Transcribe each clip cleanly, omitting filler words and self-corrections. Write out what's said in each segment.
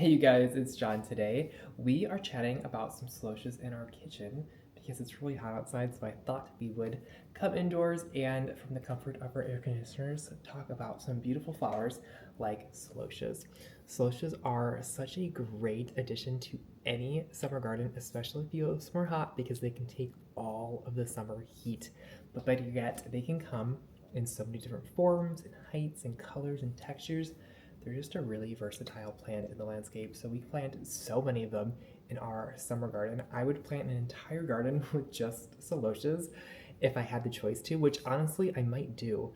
Hey you guys, it's John today. We are chatting about some Celosias in our kitchen because it's really hot outside, so I thought we would come indoors and from the comfort of our air conditioners talk about some beautiful flowers like Celosias. Celosias are such a great addition to any summer garden, especially if you it's more hot because they can take all of the summer heat. But better yet, they can come in so many different forms and heights and colors and textures. They're just a really versatile plant in the landscape. So we plant so many of them in our summer garden. I would plant an entire garden with just Celosias if I had the choice to, which honestly I might do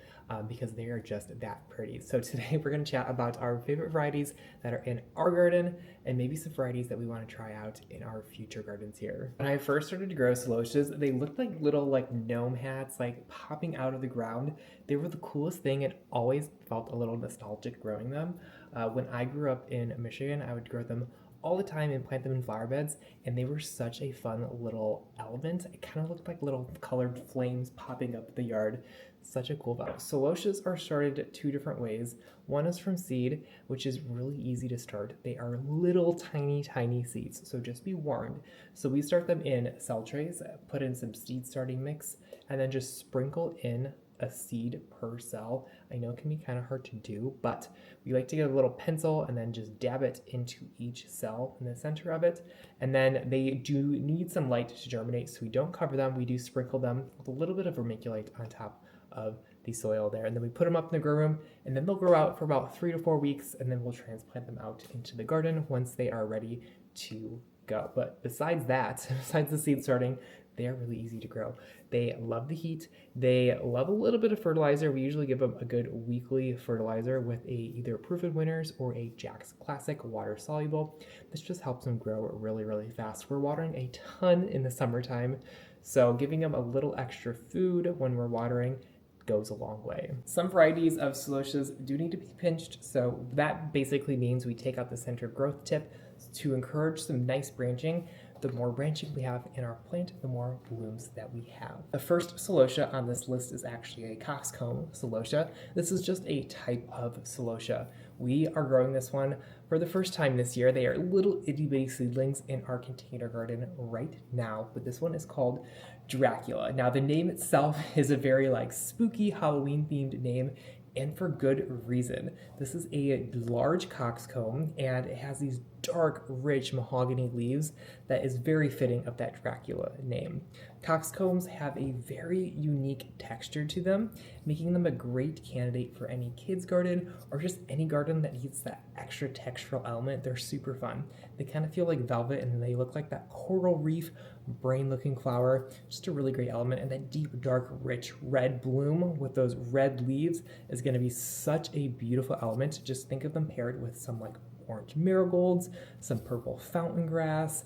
because they are just that pretty. So today we're going to chat about our favorite varieties that are in our garden and maybe some varieties that we want to try out in our future gardens here. When I first started to grow Celosias, they looked like little gnome hats like popping out of the ground. They were the coolest thing. It always felt a little nostalgic growing them. When I grew up in Michigan, I would grow them all the time and plant them in flower beds, and they were such a fun little element. It kind of looked like little colored flames popping up the yard. Such a cool vibe. Celosias are started two different ways. One is from seed, which is really easy to start. They are little tiny seeds, so just be warned. So we start them in cell trays, put in some seed starting mix, and then just sprinkle in a seed per cell. I know it can be kind of hard to do, but we like to get a little pencil and then just dab it into each cell in the center of it. And then they do need some light to germinate, so we don't cover them. We do sprinkle them with a little bit of vermiculite on top of the soil there. And then we put them up in the grow room, and then they'll grow out for about 3 to 4 weeks, and then we'll transplant them out into the garden once they are ready to go. But besides that, besides the seed starting, they are really easy to grow. They love the heat. They love a little bit of fertilizer. We usually give them a good weekly fertilizer with either Proven Winners or a Jack's Classic water soluble. This just helps them grow really fast. We're watering a ton in the summertime, so giving them a little extra food when we're watering goes a long way. Some varieties of Celosias do need to be pinched, so that basically means we take out the center growth tip to encourage some nice branching. The more branching we have in our plant, the more blooms that we have. The first Celosia on this list is actually a Coxcomb Solosia. This is just a type of Celosia. We are growing this one for the first time this year. They are little itty bitty seedlings in our container garden right now, but this one is called Dracula. Now the name itself is a very spooky Halloween themed name, and for good reason. This is a large coxcomb, and it has these dark, rich mahogany leaves that is very fitting of that Dracula name. Coxcombs have a very unique texture to them, making them a great candidate for any kid's garden or just any garden that needs that extra textural element. They're super fun. They kind of feel like velvet, and they look like that coral reef brain-looking flower. Just a really great element, and that deep, dark, rich red bloom with those red leaves is going to be such a beautiful element. Just think of them paired with some orange marigolds, some purple fountain grass,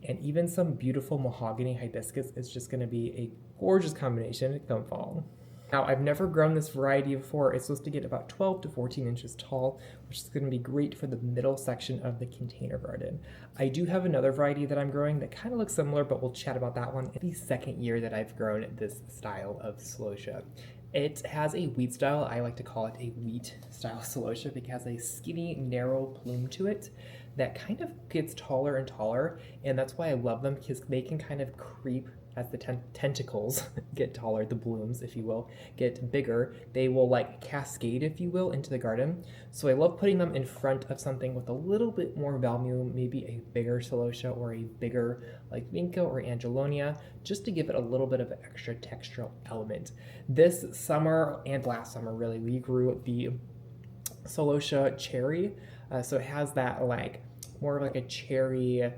and even some beautiful mahogany hibiscus. It's just going to be a gorgeous combination come fall. Now, I've never grown this variety before. It's supposed to get about 12 to 14 inches tall, which is going to be great for the middle section of the container garden. I do have another variety that I'm growing that kind of looks similar, but we'll chat about that one. It's the second year that I've grown this style of Celosia. It has a wheat style. I like to call it a wheat style Celosia because it has a skinny, narrow plume to it that kind of gets taller and taller, and that's why I love them, because they can kind of creep as the tentacles get taller, the blooms, if you will, get bigger. They will cascade, if you will, into the garden. So I love putting them in front of something with a little bit more volume, maybe a bigger Celosia or a bigger Vinca or Angelonia, just to give it a little bit of an extra textural element. This summer and last summer, really, we grew the Celosia cherry. So it has that more of a cherry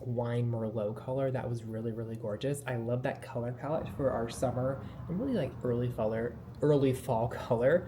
wine merlot color that was really gorgeous. I love that color palette for our summer and really early fall color.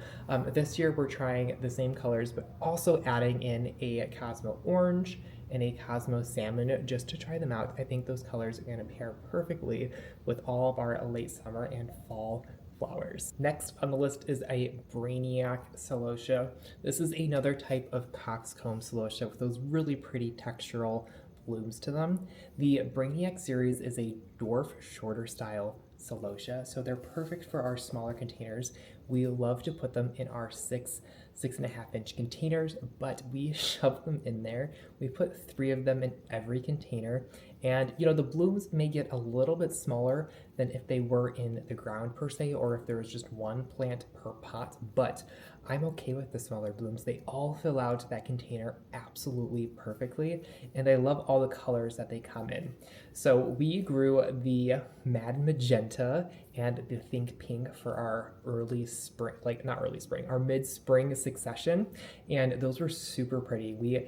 This year we're trying the same colors, but also adding in a Cosmo orange and a Cosmo salmon just to try them out. I think those colors are going to pair perfectly with all of our late summer and fall flowers. Next on the list is a Brainiac Celosia. This is another type of Coxcomb Celosia with those really pretty textural blooms to them. The Brainiac series is a dwarf shorter style Solosia. So they're perfect for our smaller containers. We love to put them in our 6.5 inch containers, but we shove them in there. We put 3 of them in every container. And you know, the blooms may get a little bit smaller than if they were in the ground per se, or if there was just one plant per pot, but I'm okay with the smaller blooms. They all fill out that container absolutely perfectly, and I love all the colors that they come in. So we grew the Mad Magenta and the Think Pink for our early spring, like not early spring, our mid-spring succession, and those were super pretty. We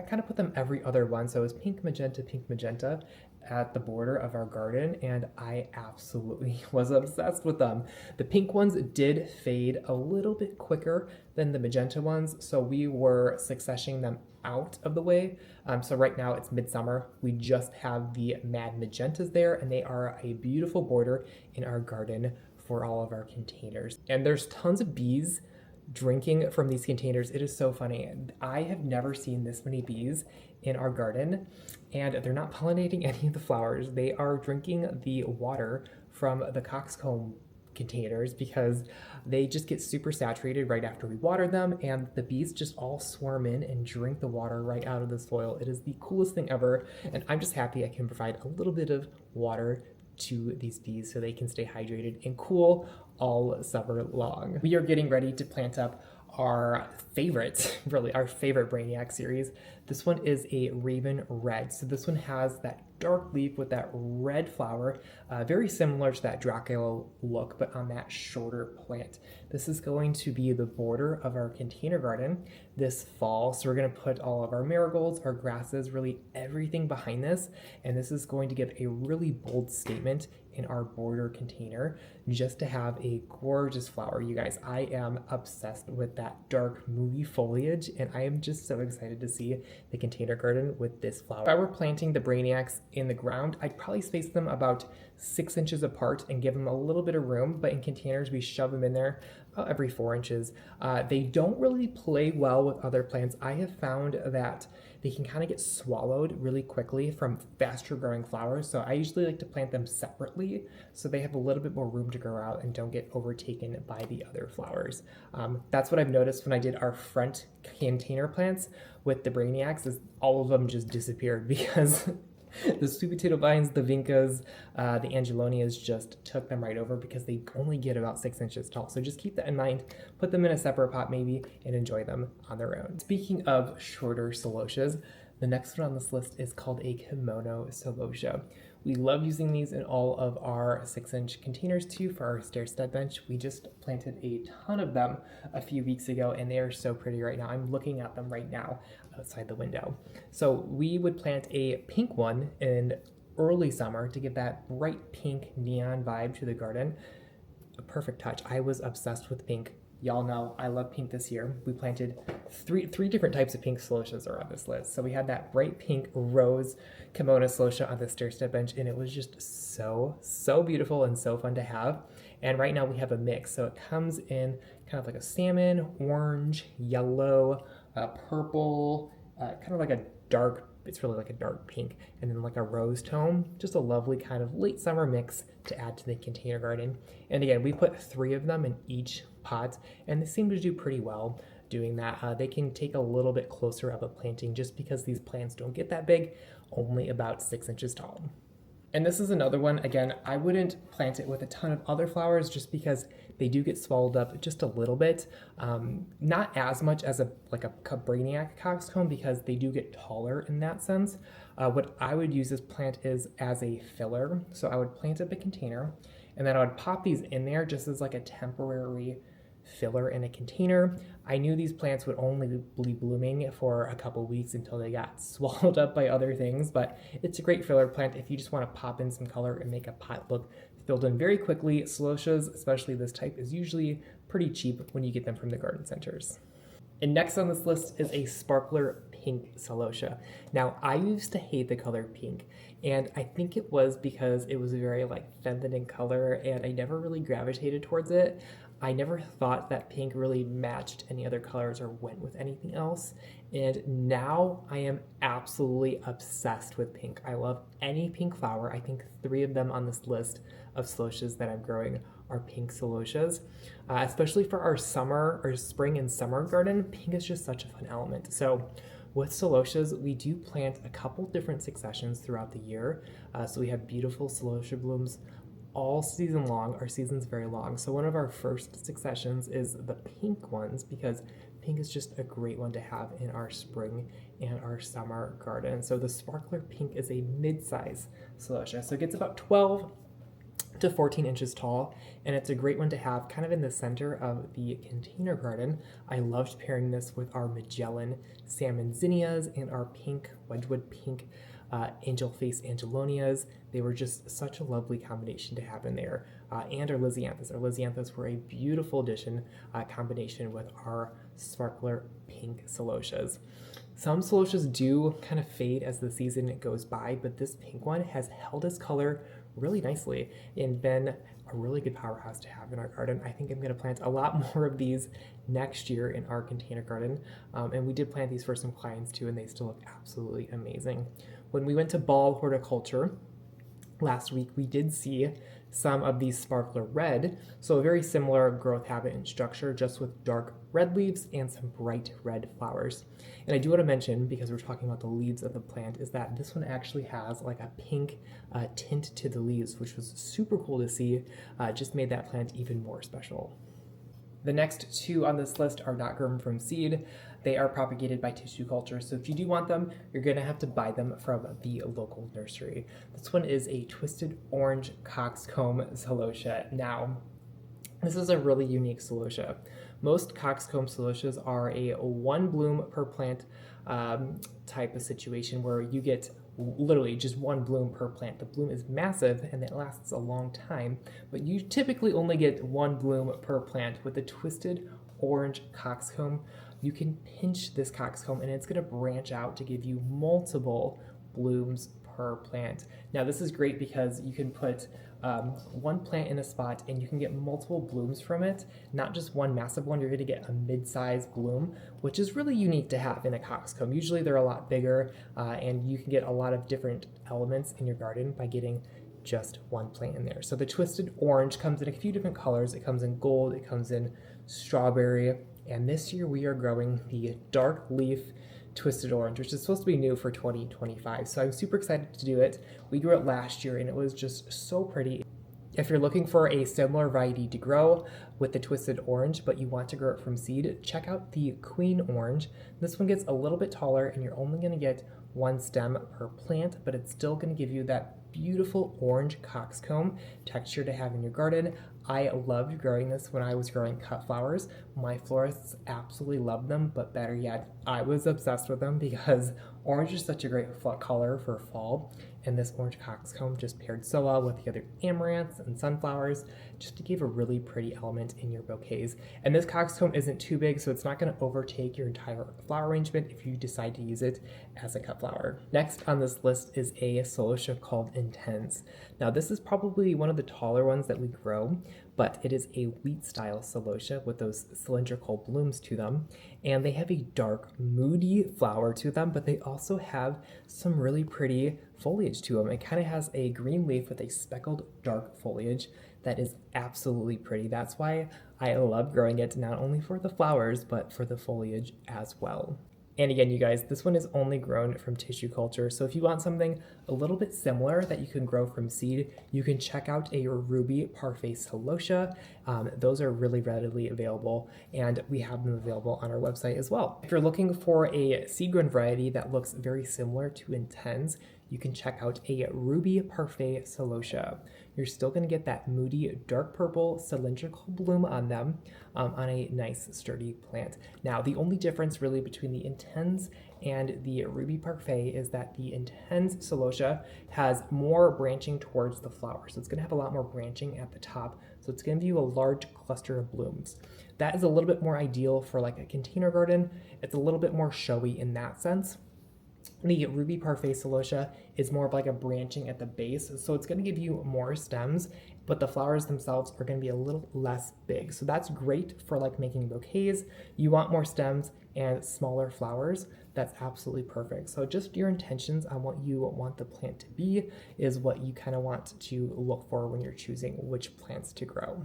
kind of put them every other one, so it was pink, magenta at the border of our garden, and I absolutely was obsessed with them. The pink ones did fade a little bit quicker than the magenta ones, so we were successioning them out of the way. So right now it's midsummer. We just have the Mad Magentas there, and they are a beautiful border in our garden for all of our containers. And there's tons of bees drinking from these containers. It is so funny. I have never seen this many bees in our garden, and they're not pollinating any of the flowers. They are drinking the water from the Coxcomb containers because they just get super saturated right after we water them, and the bees just all swarm in and drink the water right out of the soil. It is the coolest thing ever, and I'm just happy I can provide a little bit of water to these bees so they can stay hydrated and cool all summer long. We are getting ready to plant up our favorite, really our favorite Brainiac series. This one is a Raven Red. So this one has that dark leaf with that red flower, very similar to that Dracula look, but on that shorter plant. This is going to be the border of our container garden this fall. So we're gonna put all of our marigolds, our grasses, really everything behind this. And this is going to give a really bold statement in our border container just to have a gorgeous flower. You guys, I am obsessed with that dark movie foliage, and I am just so excited to see the container garden with this flower. If I were planting the Brainiacs in the ground, I'd probably space them about 6 inches apart and give them a little bit of room, but in containers we shove them in there about every 4 inches. They don't really play well with other plants. I have found that they can kind of get swallowed really quickly from faster growing flowers, so I usually like to plant them separately so they have a little bit more room to grow out and don't get overtaken by the other flowers. That's what I've noticed when I did our front container plants with the Brainiacs, is all of them just disappeared because the sweet potato vines, the vincas, the angelonias just took them right over because they only get about 6 inches tall. So just keep that in mind, put them in a separate pot maybe, and enjoy them on their own. Speaking of shorter Celosias, the next one on this list is called a Kimono Solosia. We love using these in all of our 6-inch containers too for our stair step bench. We just planted a ton of them a few weeks ago, and they are so pretty right now. I'm looking at them right now outside the window. So we would plant a pink one in early summer to give that bright pink neon vibe to the garden. A perfect touch. I was obsessed with pink. Y'all know I love pink this year. We planted three different types of pink Celosias are on this list. So we had that bright pink rose Kimono Solosia on the stair step bench, and it was just so beautiful and so fun to have. And right now we have a mix. So it comes in kind of like a salmon, orange, yellow, purple, kind of like a dark, it's really like a dark pink, and then like a rose tone. Just a lovely kind of late summer mix to add to the container garden. And again, we put 3 of them in each pot, and they seem to do pretty well doing that. They can take a little bit closer of a planting just because these plants don't get that big, only about 6 inches tall. And this is another one, again, I wouldn't plant it with a ton of other flowers just because they do get swallowed up just a little bit. Not as much as a Brainiac Coxcomb because they do get taller in that sense. What I would use this plant is as a filler. So I would plant up a container, and then I would pop these in there just as like a temporary filler in a container. I knew these plants would only be blooming for a couple weeks until they got swallowed up by other things, but it's a great filler plant if you just want to pop in some color and make a pot look filled in very quickly. Celosias, especially this type, is usually pretty cheap when you get them from the garden centers. And next on this list is a sparkler pink Celosia. Now, I used to hate the color pink, and I think it was because it was a very like feminine color, and I never really gravitated towards it. I never thought that pink really matched any other colors or went with anything else. And now I am absolutely obsessed with pink. I love any pink flower. I think 3 of them on this list of Celosias that I'm growing are pink Celosias. Especially for our summer or spring and summer garden, pink is just such a fun element. So with Celosias, we do plant a couple different successions throughout the year. So we have beautiful Celosia blooms all season long. Our season's very long. So one of our first successions is the pink ones, because pink is just a great one to have in our spring and our summer garden. So the sparkler pink is a mid-size Celosia. So it gets about 12 to 14 inches tall, and it's a great one to have kind of in the center of the container garden. I loved pairing this with our Magellan salmon zinnias and our pink, Wedgwood pink angel face angelonias. They were just such a lovely combination to have in there. And our Lysianthus. Our Lysianthus were a beautiful addition, combination with our sparkler pink Celosias. Some Celosias do kind of fade as the season goes by, but this pink one has held its color really nicely and been a really good powerhouse to have in our garden. I think I'm going to plant a lot more of these next year in our container garden. And we did plant these for some clients too, and they still look absolutely amazing. When we went to Ball Horticulture last week, we did see some of these sparkler red, so a very similar growth habit and structure, just with dark red leaves and some bright red flowers. And I do want to mention, because we're talking about the leaves of the plant, is that this one actually has like a pink tint to the leaves, which was super cool to see. Just made that plant even more special. The next 2 on this list are not grown from seed. They are propagated by tissue culture. So if you do want them, you're going to have to buy them from the local nursery. This one is a twisted orange Coxcomb Celosia. Now, this is a really unique Celosia. Most Coxcomb Celosias are a 1 bloom per plant type of situation, where you get literally just 1 bloom per plant. The bloom is massive and it lasts a long time, but you typically only get 1 bloom per plant. With the twisted orange Coxcomb, you can pinch this Coxcomb and it's going to branch out to give you multiple blooms per plant. Now this is great because you can put 1 plant in a spot and you can get multiple blooms from it, not just one massive one. You're going to get a mid-sized bloom, which is really unique to have in a Coxcomb. Usually they're a lot bigger, and you can get a lot of different elements in your garden by getting just 1 plant in there. So the twisted orange comes in a few different colors. It comes in gold, it comes in strawberry, and this year we are growing the dark leaf twisted orange, which is supposed to be new for 2025. So I'm super excited to do it. We grew it last year and it was just so pretty. If you're looking for a similar variety to grow with the twisted orange, but you want to grow it from seed, check out the Queen Orange. This one gets a little bit taller and you're only going to get 1 stem per plant, but it's still going to give you that beautiful orange Coxcomb texture to have in your garden. I loved growing this when I was growing cut flowers. My florists absolutely loved them, but better yet, I was obsessed with them because orange is such a great color for fall, and this orange Coxcomb just paired so well with the other amaranths and sunflowers, just to give a really pretty element in your bouquets. And this Coxcomb isn't too big, so it's not going to overtake your entire flower arrangement if you decide to use it as a cut flower. Next on this list is a Celosia called Intense. Now this is probably one of the taller ones that we grow, but it is a wheat style Celosia with those cylindrical blooms to them, and they have a dark, moody flower to them, but they also have some really pretty foliage to them. It kind of has a green leaf with a speckled dark foliage that is absolutely pretty. That's why I love growing it, not only for the flowers, but for the foliage as well. And again, you guys, this one is only grown from tissue culture. So if you want something a little bit similar that you can grow from seed, you can check out a ruby parfait Celosia. Those are really readily available, and we have them available on our website as well. If you're looking for a seed grown variety that looks very similar to Intense, you can check out a ruby parfait Celosia. You're still going to get that moody dark purple cylindrical bloom on them, on a nice sturdy plant. Now the only difference really between the Intense and the ruby parfait is that the Intense Celosia has more branching towards the flower, so it's going to have a lot more branching at the top, so it's going to give you a large cluster of blooms. That is a little bit more ideal for like a container garden. It's a little bit more showy in that sense. The Ruby Parfait Celosia is more of like a branching at the base, so it's going to give you more stems, but the flowers themselves are going to be a little less big. So that's great for like making bouquets. You want more stems and smaller flowers. That's absolutely perfect. So just your intentions on what you want the plant to be is what you kind of want to look for when you're choosing which plants to grow.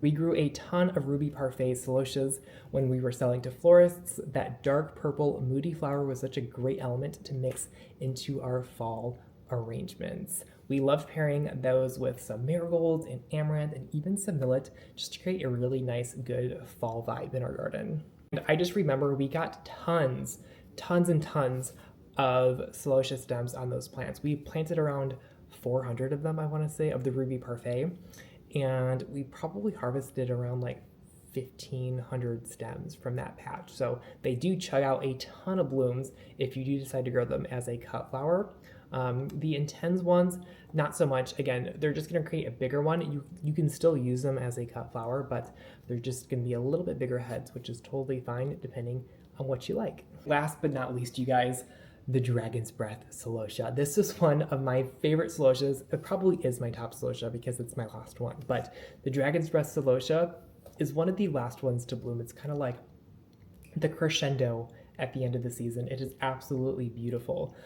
We grew a ton of Ruby Parfait Celosias when we were selling to florists. That dark purple moody flower was such a great element to mix into our fall arrangements. We loved pairing those with some marigolds and amaranth and even some millet just to create a really nice, good fall vibe in our garden. And I just remember we got tons and tons of Celosia stems on those plants. We planted around 400 of them, I want to say, of the Ruby Parfait. And we probably harvested around like 1,500 stems from that patch. So they do chug out a ton of blooms if you do decide to grow them as a cut flower. The intense ones, not so much. Again, they're just going to create a bigger one. You can still use them as a cut flower, but they're just going to be a little bit bigger heads, which is totally fine depending on what you like. Last but not least, you guys, the Dragon's Breath Celosia. This is one of my favorite Celosias. It probably is my top Celosia because it's my last one, but the Dragon's Breath Celosia is one of the last ones to bloom. It's kind of like the crescendo at the end of the season. It is absolutely beautiful,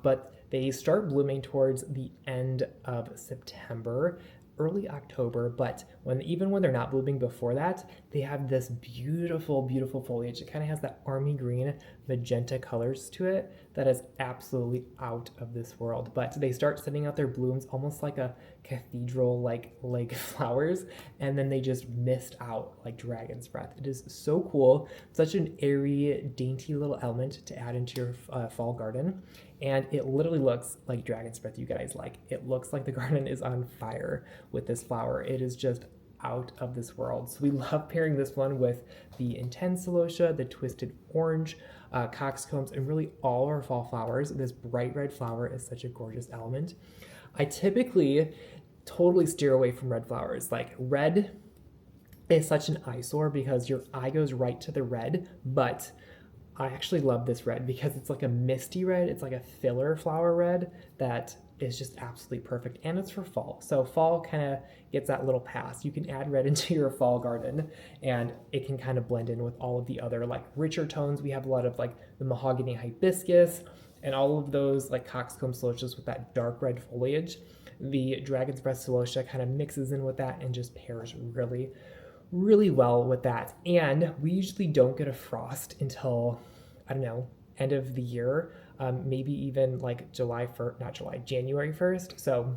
but they start blooming towards the end of September, early October, but even when they're not blooming before that, they have this beautiful foliage. It kind of has that army green magenta colors to it that is absolutely out of this world. But they start sending out their blooms almost like a cathedral like flowers, and then they just mist out like dragon's breath. It is so cool. Such an airy, dainty little element to add into your fall garden. And it literally looks like dragon's breath, you guys. Like, it looks like the garden is on fire with this flower. It is just out of this world. So we love pairing this one with the intense celosia, the twisted orange, coxcombs, and really all our fall flowers. This bright red flower is such a gorgeous element. I typically totally steer away from red flowers. Like, red is such an eyesore because your eye goes right to the red, but I actually love this red because it's like a misty red. It's like a filler flower red that is just absolutely perfect. And it's for fall. So fall kind of gets that little pass. You can add red into your fall garden and it can kind of blend in with all of the other like richer tones. We have a lot of like the mahogany hibiscus and all of those like coxcomb celosias with that dark red foliage. The dragon's breath celosia kind of mixes in with that and just pairs really well with that. And we usually don't get a frost until, I don't know, end of the year, maybe even like January 1st. So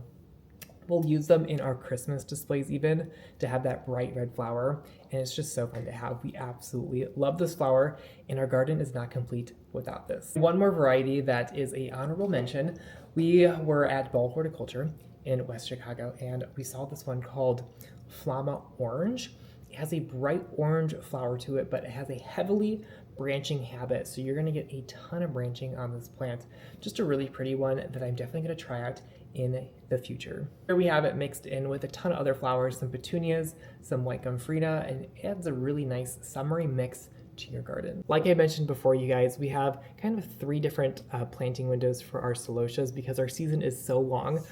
we'll use them in our Christmas displays even to have that bright red flower. And it's just so fun to have. We absolutely love this flower and our garden is not complete without this. One more variety that is a honorable mention. We were at Ball Horticulture in West Chicago and we saw this one called Flama Orange. It has a bright orange flower to it, but it has a heavily branching habit. So you're going to get a ton of branching on this plant. Just a really pretty one that I'm definitely going to try out in the future. Here we have it mixed in with a ton of other flowers, some petunias, some white gumfrida, and it adds a really nice summery mix to your garden. Like I mentioned before, you guys, we have kind of 3 different planting windows for our celosias because our season is so long.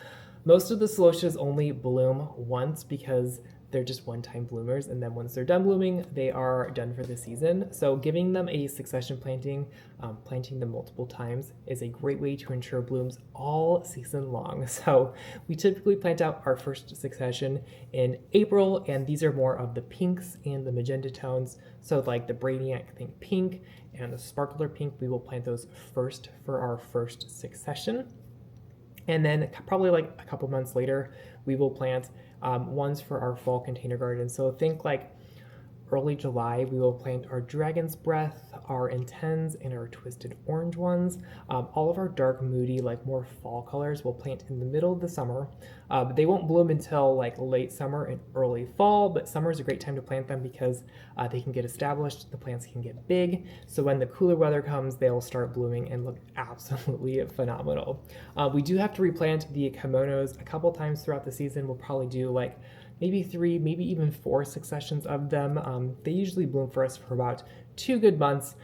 Most of the celosias only bloom once because they're just one-time bloomers, and then once they're done blooming, they are done for the season. So giving them a succession planting, planting them multiple times is a great way to ensure blooms all season long. So we typically plant out our first succession in April, and these are more of the pinks and the magenta tones. So like the Brainiac Think Pink and the Sparkler Pink, we will plant those first for our first succession. And then probably like a couple months later, we will plant ones for our fall container garden. So think like early July, we will plant our Dragon's Breath, our Intense, and our Twisted Orange ones. All of our dark, moody, like more fall colors we'll plant in the middle of the summer. But they won't bloom until like late summer and early fall, but summer is a great time to plant them because they can get established, the plants can get big. So when the cooler weather comes, they'll start blooming and look absolutely phenomenal. We do have to replant the kimonos a couple times throughout the season. We'll probably do like maybe 3, maybe even 4 successions of them. They usually bloom for us for about 2 good months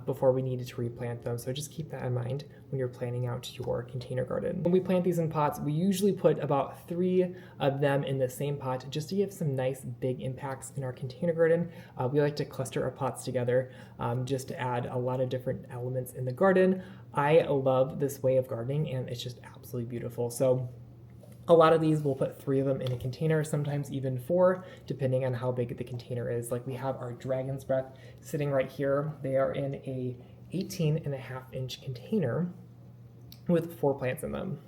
before we needed to replant them. So just keep that in mind when you're planning out your container garden. When we plant these in pots, we usually put about 3 of them in the same pot just to give some nice big impacts in our container garden. We like to cluster our pots together just to add a lot of different elements in the garden. I love this way of gardening and it's just absolutely beautiful. So a lot of these, we'll put 3 of them in a container, sometimes even 4, depending on how big the container is. Like we have our Dragon's Breath sitting right here. They are in a 18.5-inch container with 4 plants in them.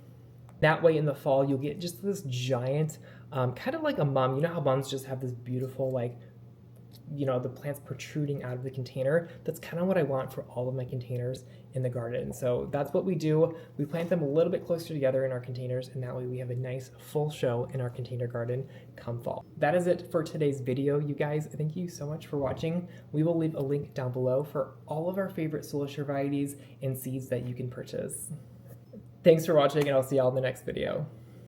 That way in the fall, you'll get just this giant, kind of like a mum. You know how mums just have this beautiful, like, you know, the plants protruding out of the container. That's kind of what I want for all of my containers in the garden. So that's what we do. We plant them a little bit closer together in our containers, and that way we have a nice full show in our container garden come fall. That is it for today's video, you guys. Thank you so much for watching. We will leave a link down below for all of our favorite Solosia varieties and seeds that you can purchase. Thanks for watching, and I'll see y'all in the next video.